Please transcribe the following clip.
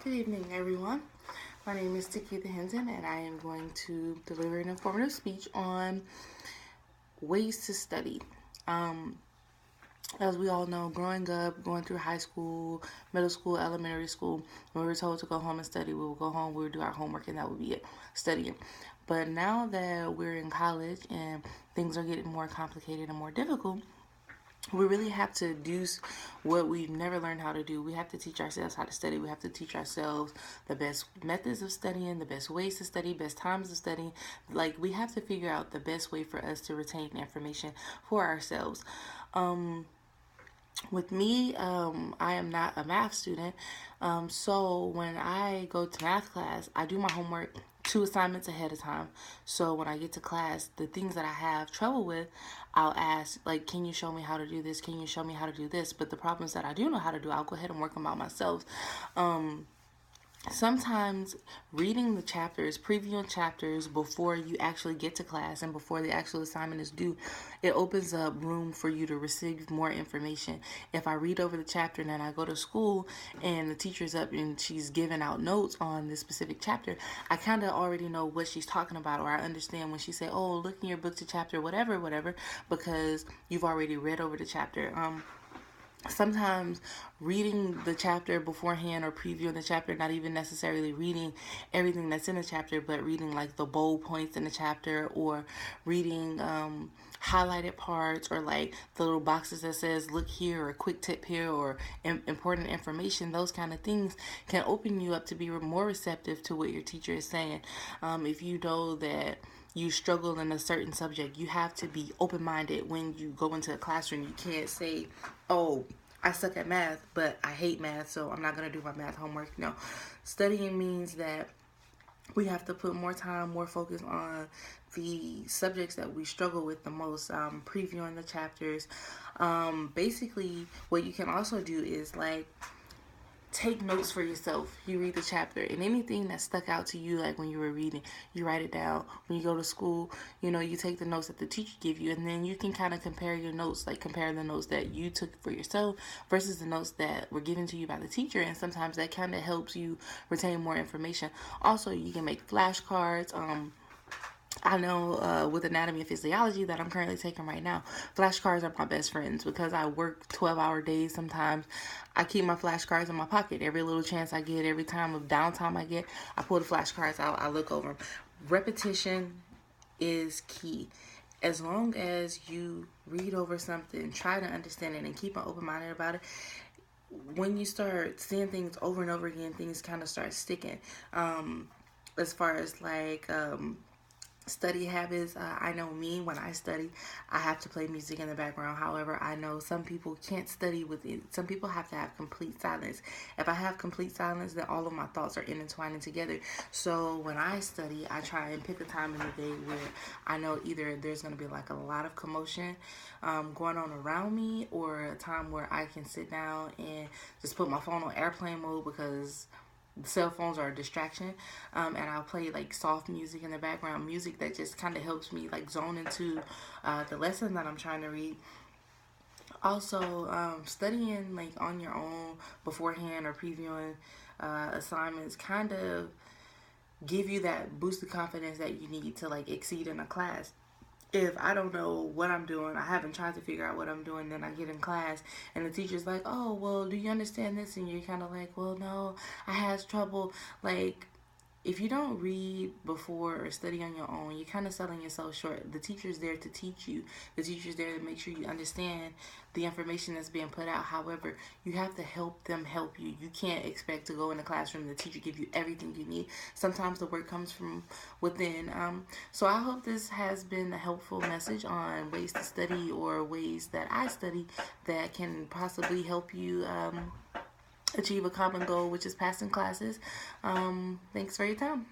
Good evening, everyone. My name is Tikita Hinton, and I am going to deliver an informative speech on ways to study. Um, as we all know, growing up, going through high school, middle school, elementary school, when we were told to go home and study, we would go home, we would do our homework, and that would be it, studying. But now that we're in college and things are getting more complicated and more difficult, we really have to do what we've never learned how to do. We have to teach ourselves how to study. We have to teach ourselves the best methods of studying, the best ways to study, best times of studying. Like, we have to figure out the best way for us to retain information for ourselves. With me, I am not a math student. So when I go to math class, I do my homework 2 assignments ahead of time. So when I get to class, the things that I have trouble with, I'll ask, like, can you show me how to do this? Can you show me how to do this? But the problems that I do know how to do, I'll go ahead and work them out myself. Sometimes reading the chapters, previewing chapters before you actually get to class and before the actual assignment is due, it opens up room for you to receive more information. If I read over the chapter and then I go to school and the teacher's up and she's giving out notes on this specific chapter, I kind of already know what she's talking about, or I understand when she say, oh, look in your book to chapter whatever, because you've already read over the chapter. Sometimes reading the chapter beforehand or previewing the chapter, not even necessarily reading everything that's in the chapter, but reading like the bold points in the chapter, or reading highlighted parts, or like the little boxes that says look here, or quick tip here, or important information. Those kind of things can open you up to be more receptive to what your teacher is saying. If you know that you struggle in a certain subject, you have to be open-minded when you go into a classroom. You can't say, oh, I suck at math, but I hate math, so I'm not going to do my math homework. No. Studying means that we have to put more time, more focus on the subjects that we struggle with the most, previewing the chapters. Basically, what you can also do is, like, take notes for yourself. You read the chapter, and anything that stuck out to you, like when you were reading, you write it down. When you go to school, you take the notes that the teacher give you, and then you can kind of compare your notes, like compare the notes that you took for yourself versus the notes that were given to you by the teacher, and sometimes that kind of helps you retain more information. Also, you can make flashcards. I know with anatomy and physiology that I'm currently taking right now, flashcards are my best friends because I work 12-hour days sometimes. I keep my flashcards in my pocket. Every little chance I get, every time of downtime I get, I pull the flashcards out, I look over them. Repetition is key. As long as you read over something, try to understand it, and keep an open mind about it, when you start seeing things over and over again, things kind of start sticking. As far as like study habits, I know me, when I study, I have to play music in the background. However, I know some people can't study with it. Some people have to have complete silence. If I have complete silence, then all of my thoughts are intertwining together. So when I study, I try and pick a time in the day where I know either there's going to be like a lot of commotion going on around me, or a time where I can sit down and just put my phone on airplane mode, because cell phones are a distraction, and I'll play like soft music in the background, music that just kind of helps me like zone into the lesson that I'm trying to read. Also, studying like on your own beforehand or previewing assignments kind of give you that boost of confidence that you need to like exceed in a class. If I don't know what I'm doing, I haven't tried to figure out what I'm doing, then I get in class and the teacher's like, oh, well, do you understand this? And you're kind of like, well, no, I has trouble. Like, if you don't read before or study on your own, you're kind of selling yourself short. The teacher's there to teach you. The teacher's there to make sure you understand the information that's being put out. However, you have to help them help you. You can't expect to go in the classroom and the teacher give you everything you need. Sometimes the work comes from within. So I hope this has been a helpful message on ways to study, or ways that I study, that can possibly help you achieve a common goal, which is passing classes. Thanks for your time.